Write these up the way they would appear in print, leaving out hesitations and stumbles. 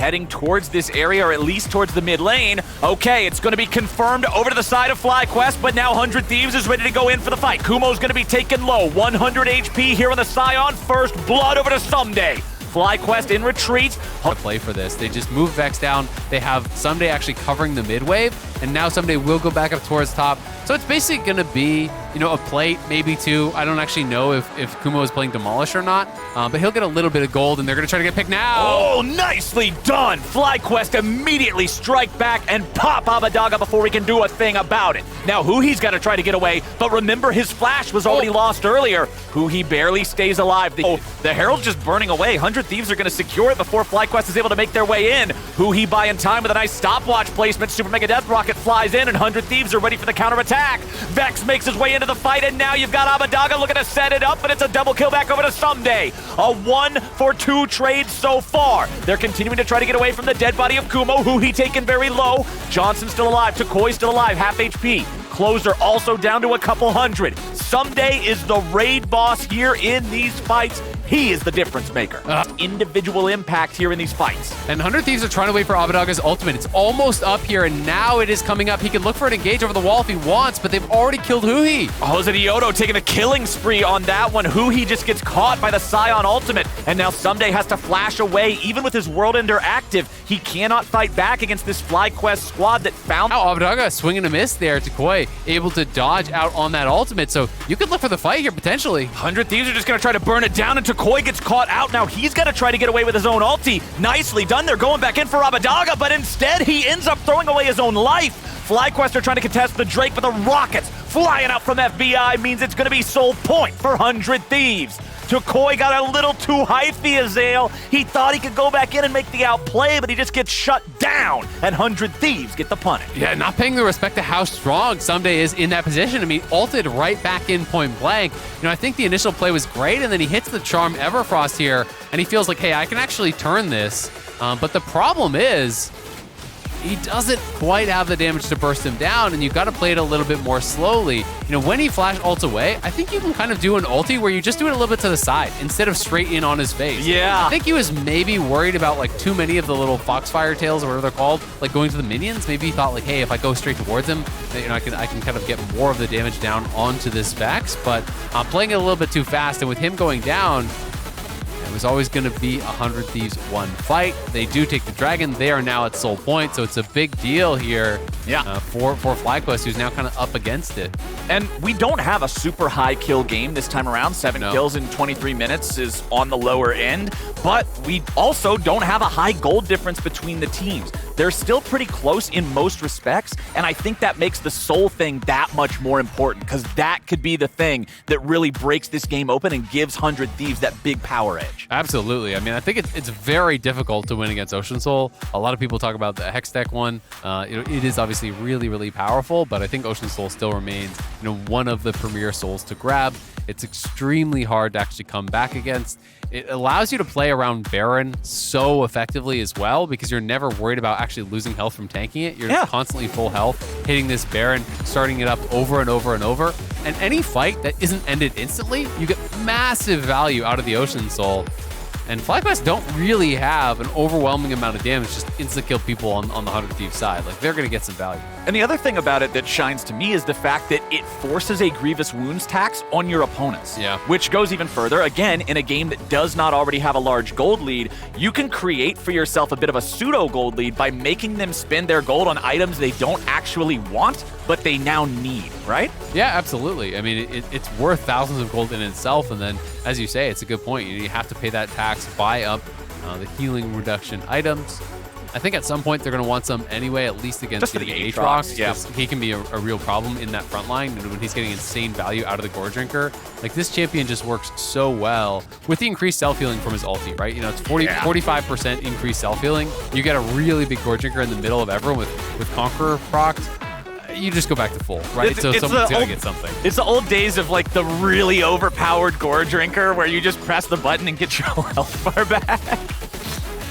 heading towards this area, or at least towards the mid lane. Okay, it's going to be confirmed over to the side of FlyQuest, but now 100 Thieves is ready to go in for the fight. Kumo's going to be taken low. 100 HP here on the Scion. First blood over to Ssumday. FlyQuest in retreat. To play for this. They just move Vex down. They have Ssumday actually covering the mid wave, and now Ssumday will go back up towards top. So it's basically going to be, you know, a plate, maybe two. I don't actually know if Kumo is playing Demolish or not, but he'll get a little bit of gold, and they're going to try to get picked now. Oh, nicely done. FlyQuest immediately strike back and pop Abbedagge before he can do a thing about it. Now, Huhi's got to try to get away, but remember his flash was already lost earlier. Huhi barely stays alive. The Herald's just burning away. 100 Thieves are going to secure it before FlyQuest is able to make their way in. Huhi buying time with a nice stopwatch placement. Super Mega Death Rocket flies in, and 100 Thieves are ready for the counterattack. Vex makes his way into the fight, and now you've got Abbedagge looking to set it up, but it's a double kill back over to Ssumday. A 1-for-2 trade so far. They're continuing to try to get away from the dead body of Kumo, Huhi taken very low. Johnson's still alive. Takoi still alive, half HP. Closer also down to a couple hundred. Ssumday is the raid boss here in these fights. He is the difference maker. Individual impact here in these fights. And 100 Thieves are trying to wait for Abbedagge's ultimate. It's almost up here, and now it is coming up. He can look for an engage over the wall if he wants, but they've already killed Huhi. Jose Diodo taking a killing spree on that one. Huhi just gets caught by the Scion ultimate, and now Ssumday has to flash away. Even with his World Ender active, he cannot fight back against this FlyQuest squad that found... Now Abbedagge swinging a miss there. Takoi able to dodge out on that ultimate, so you could look for the fight here potentially. 100 Thieves are just going to try to burn it down, and Takoi gets caught out. Now he's got to try to get away with his own ulti. Nicely done. They're going back in for Abbedagge, but instead he ends up throwing away his own life. FlyQuest are trying to contest the Drake, but the rockets flying out from FBI means it's going to be soul point for 100 Thieves. Takoi got a little too hyphy, Azael. He thought he could go back in and make the outplay, but he just gets shut down, and 100 Thieves get the punish. Yeah, not paying the respect to how strong Ssumday is in that position. I mean, ulted right back in point blank. You know, I think the initial play was great, and then he hits the Charm Everfrost here, and he feels like, hey, I can actually turn this. But the problem is, he doesn't quite have the damage to burst him down, and you've got to play it a little bit more slowly. You know, when he flash ults away, I think you can kind of do an ulti where you just do it a little bit to the side instead of straight in on his face. Yeah. I think he was maybe worried about like too many of the little Foxfire tails or whatever they're called, like going to the minions. Maybe he thought like, hey, if I go straight towards him, you know, I can kind of get more of the damage down onto this Vex, but I'm playing it a little bit too fast, and with him going down, it was always going to be 100 Thieves one fight. They do take the dragon. They are now at soul point, so it's a big deal here for FlyQuest, who's now kind of up against it. And we don't have a super high kill game this time around. 7 kills in 23 minutes is on the lower end, but we also don't have a high gold difference between the teams. They're still pretty close in most respects, and I think that makes the soul thing that much more important, because that could be the thing that really breaks this game open and gives 100 Thieves that big power edge. Absolutely. I mean, I think it's very difficult to win against Ocean Soul. A lot of people talk about the Hex deck one. You know, it is obviously really, really powerful, but I think Ocean Soul still remains, you know, one of the premier souls to grab. It's extremely hard to actually come back against. It allows you to play around Baron so effectively as well, because you're never worried about actually losing health from tanking it. You're just constantly full health, hitting this Baron, starting it up over and over and over. And any fight that isn't ended instantly, you get massive value out of the Ocean Soul. And FlyQuest don't really have an overwhelming amount of damage, just insta-kill people on the 100 Thieves side. Like, they're going to get some value. And the other thing about it that shines to me is the fact that it forces a Grievous Wounds tax on your opponents. Yeah. Which goes even further. Again, in a game that does not already have a large gold lead, you can create for yourself a bit of a pseudo-gold lead by making them spend their gold on items they don't actually want, but they now need, right? Yeah, absolutely. I mean, it's worth thousands of gold in itself, and then, as you say, it's a good point. You have to pay that tax, buy up the healing reduction items. I think at some point they're going to want some anyway, at least against the Aatrox. Yeah. He can be a real problem in that front line when he's getting insane value out of the Gore Drinker. Like, this champion just works so well with the increased self-healing from his ulti, right? You know, it's 45% increased self-healing. You get a really big Gore Drinker in the middle of everyone with Conqueror procced. You just go back to full, right? So someone's going to get something. It's the old days of like the really overpowered Gore Drinker where you just press the button and get your health bar back.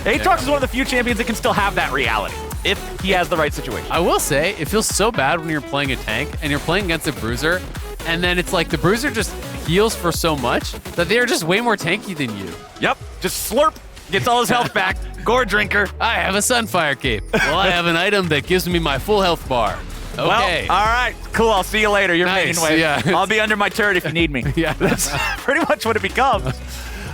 Aatrox is one of the few champions that can still have that reality if he has the right situation. I will say, it feels so bad when you're playing a tank and you're playing against a Bruiser, and then it's like the Bruiser just heals for so much that they're just way more tanky than you. Yep, just slurp. Gets all his health back. Gore drinker. I have a Sunfire cape. Well, I have an item that gives me my full health bar. Okay. Well, all right. Cool. I'll see you later. You're main wave. Yeah. I'll be under my turret if you need me. Yeah. That's pretty much what it becomes.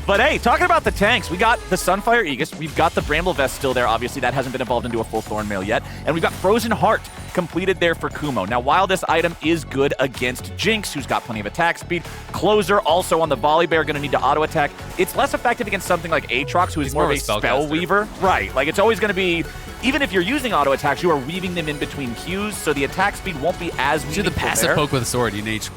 But hey, talking about the tanks, we got the Sunfire Aegis. We've got the Bramble Vest still there. Obviously, that hasn't been evolved into a full Thornmail yet. And we've got Frozen Heart completed there for Kumo. Now, while this item is good against Jinx, who's got plenty of attack speed, Closer also on the Volley Bear going to need to auto-attack. It's less effective against something like Aatrox, who is more of a spell weaver. Right. Like, it's always going to be... Even if you're using auto attacks, you are weaving them in between cues, so the attack speed won't be as meaningful. Do the passive poke with a sword. You need.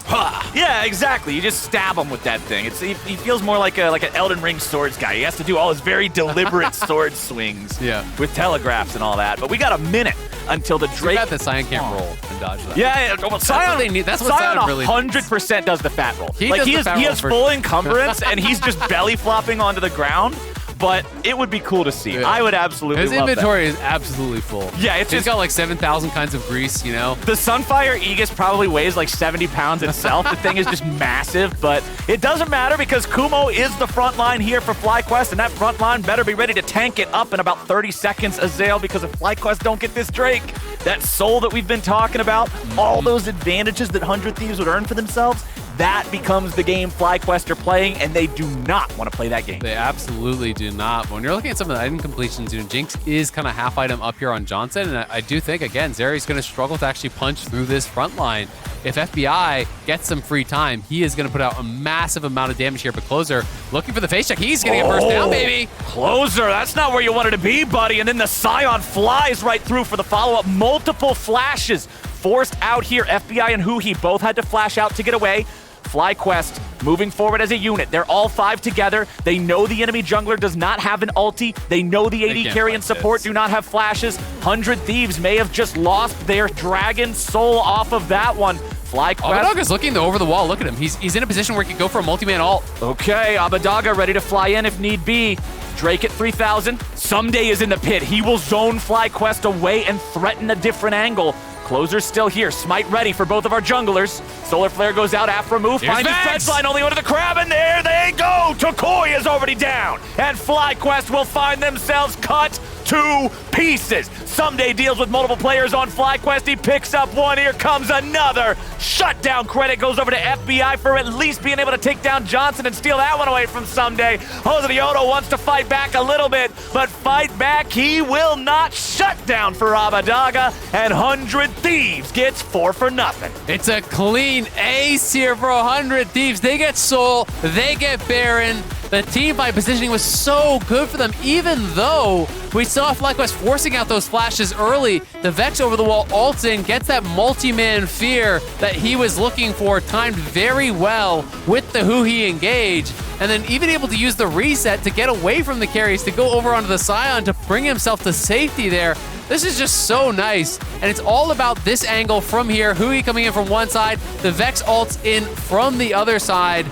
Yeah, exactly. You just stab him with that thing. He feels more like an Elden Ring swords guy. He has to do all his very deliberate sword swings. Yeah. With telegraphs and all that. But we got a minute until the Drake. Too bad the Scion can't roll and dodge that. Yeah. Well, Scion, that's what Scion really 100% does the fat roll. He has full encumbrance, and he's just belly flopping onto the ground. But it would be cool to see. Yeah. I would absolutely love that. His inventory is absolutely full. Yeah, he's got like 7,000 kinds of grease, you know? The Sunfire Aegis probably weighs like 70 pounds itself. The thing is just massive, but it doesn't matter because Kumo is the front line here for FlyQuest, and that front line better be ready to tank it up in about 30 seconds, Azael, because if FlyQuest don't get this Drake, that soul that we've been talking about, all those advantages that 100 Thieves would earn for themselves, that becomes the game FlyQuest are playing, and they do not want to play that game. They absolutely do not. But when you're looking at some of the item completions, Jinx is kind of half item up here on Johnson, and I do think, again, Zeri's going to struggle to actually punch through this front line. If FBI gets some free time, he is going to put out a massive amount of damage here. But Closer looking for the face check. He's going to get burst down, baby. Closer, that's not where you wanted to be, buddy. And then the Scion flies right through for the follow-up. Multiple flashes forced out here. FBI and Huhi both had to flash out to get away. FlyQuest moving forward as a unit. They're all 5 together. They know the enemy jungler does not have an ulti. They know the AD carry and support do not have flashes. 100 Thieves may have just lost their dragon soul off of that one. Abbedagge is looking over the wall. Look at him. He's in a position where he can go for a multi-man ult. Okay, Abbedagge ready to fly in if need be. Drake at 3,000. Ssumday is in the pit. He will zone FlyQuest away and threaten a different angle. Closer's still here. Smite ready for both of our junglers. Solar Flare goes out after a move. Finds his fence line only under the crab, and there they go! Tokoi is already down, and FlyQuest will find themselves cut to pieces. Ssumday deals with multiple players on FlyQuest. He picks up one. Here comes another. Shutdown credit goes over to FBI for at least being able to take down Johnson and steal that one away from Ssumday. Joseyoto wants to fight back a little bit, but fight back he will not. Shut down for Abbedagge, and 100 Thieves gets 4 for nothing. It's a clean ace here for 100 Thieves. They get Soul, they get Baron. The team fight positioning was so good for them, even though we saw FlyQuest forcing out those flashes early. The Vex over the wall ults in, gets that multi-man fear that he was looking for, timed very well with the Huhi engage, and then even able to use the reset to get away from the carries, to go over onto the Scion to bring himself to safety there. This is just so nice, and it's all about this angle from here. Huhi coming in from one side, the Vex ults in from the other side,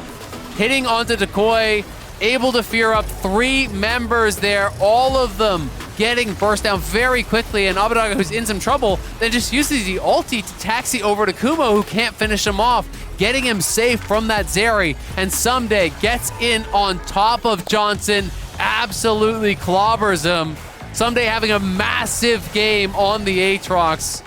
hitting onto Decoy, able to fear up 3 members there, all of them getting burst down very quickly, and Abbedagge, who's in some trouble, then just uses the ulti to taxi over to Kumo, who can't finish him off, getting him safe from that Zeri, and Ssumday gets in on top of Johnson, absolutely clobbers him. Ssumday having a massive game on the Aatrox.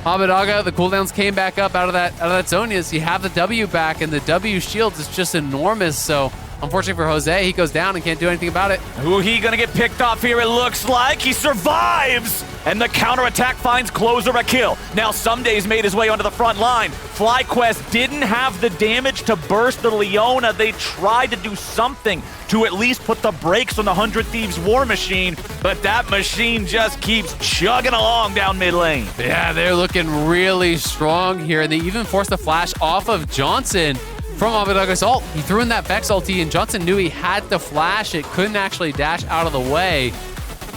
Abbedagge, the cooldowns came back up out of that zone. You have the W back, and the W shield is just enormous, so unfortunately for Jose, he goes down and can't do anything about it. Huhi gonna get picked off here, it looks like. He survives! And the counterattack finds Closer a kill. Now Ssumday's made his way onto the front line. FlyQuest didn't have the damage to burst the Leona. They tried to do something to at least put the brakes on the 100 Thieves war machine, but that machine just keeps chugging along down mid lane. Yeah, they're looking really strong here, and they even forced a flash off of Johnson from Abbedagge's ult. He threw in that Vex ulti, and Johnson knew he had to flash it, couldn't actually dash out of the way.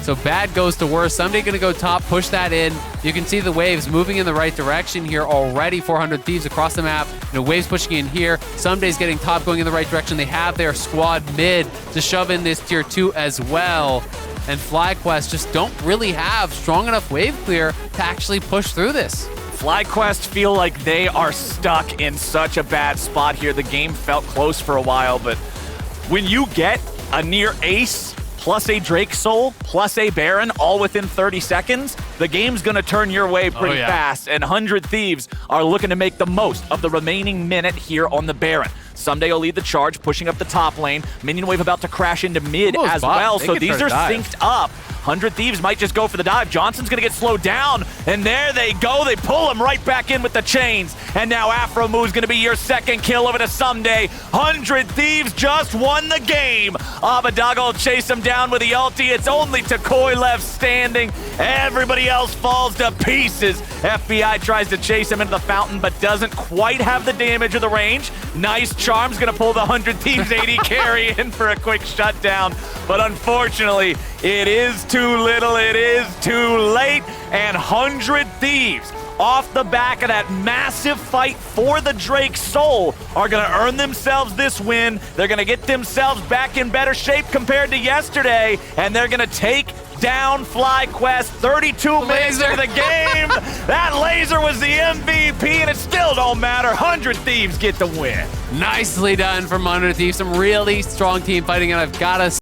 So bad goes to worse. Ssumday gonna go top, push that in. You can see the waves moving in the right direction here already. 400 Thieves across the map. Waves pushing in here. Ssumday's getting top, going in the right direction. They have their squad mid to shove in this tier 2 as well. And FlyQuest just don't really have strong enough wave clear to actually push through this. FlyQuest feel like they are stuck in such a bad spot here. The game felt close for a while, but when you get a near ace plus a Drake Soul, plus a Baron, all within 30 seconds, the game's gonna turn your way pretty fast, and 100 Thieves are looking to make the most of the remaining minute here on the Baron. Ssumday will lead the charge, pushing up the top lane. Minion wave about to crash into mid as well, so these are synced up. 100 Thieves might just go for the dive. Johnson's gonna get slowed down, and there they go. They pull him right back in with the chains, and now Afro Moo's gonna be your second kill over to Ssumday. 100 Thieves just won the game. Abbedagge will chase him down with the ulti. It's only Takoi left standing. Everybody else falls to pieces. FBI tries to chase him into the fountain, but doesn't quite have the damage or the range. Nice charm's gonna pull the 100 Thieves AD carry in for a quick shutdown, but unfortunately, it is too little, it is too late, and 100 Thieves, off the back of that massive fight for the Drake Soul, are gonna earn themselves this win. They're gonna get themselves back in better shape compared to yesterday, and they're gonna take down FlyQuest. 32 minutes into the game. That laser was the MVP, and it still don't matter. 100 Thieves get the win. Nicely done from 100 Thieves. Some really strong team fighting, and I've got to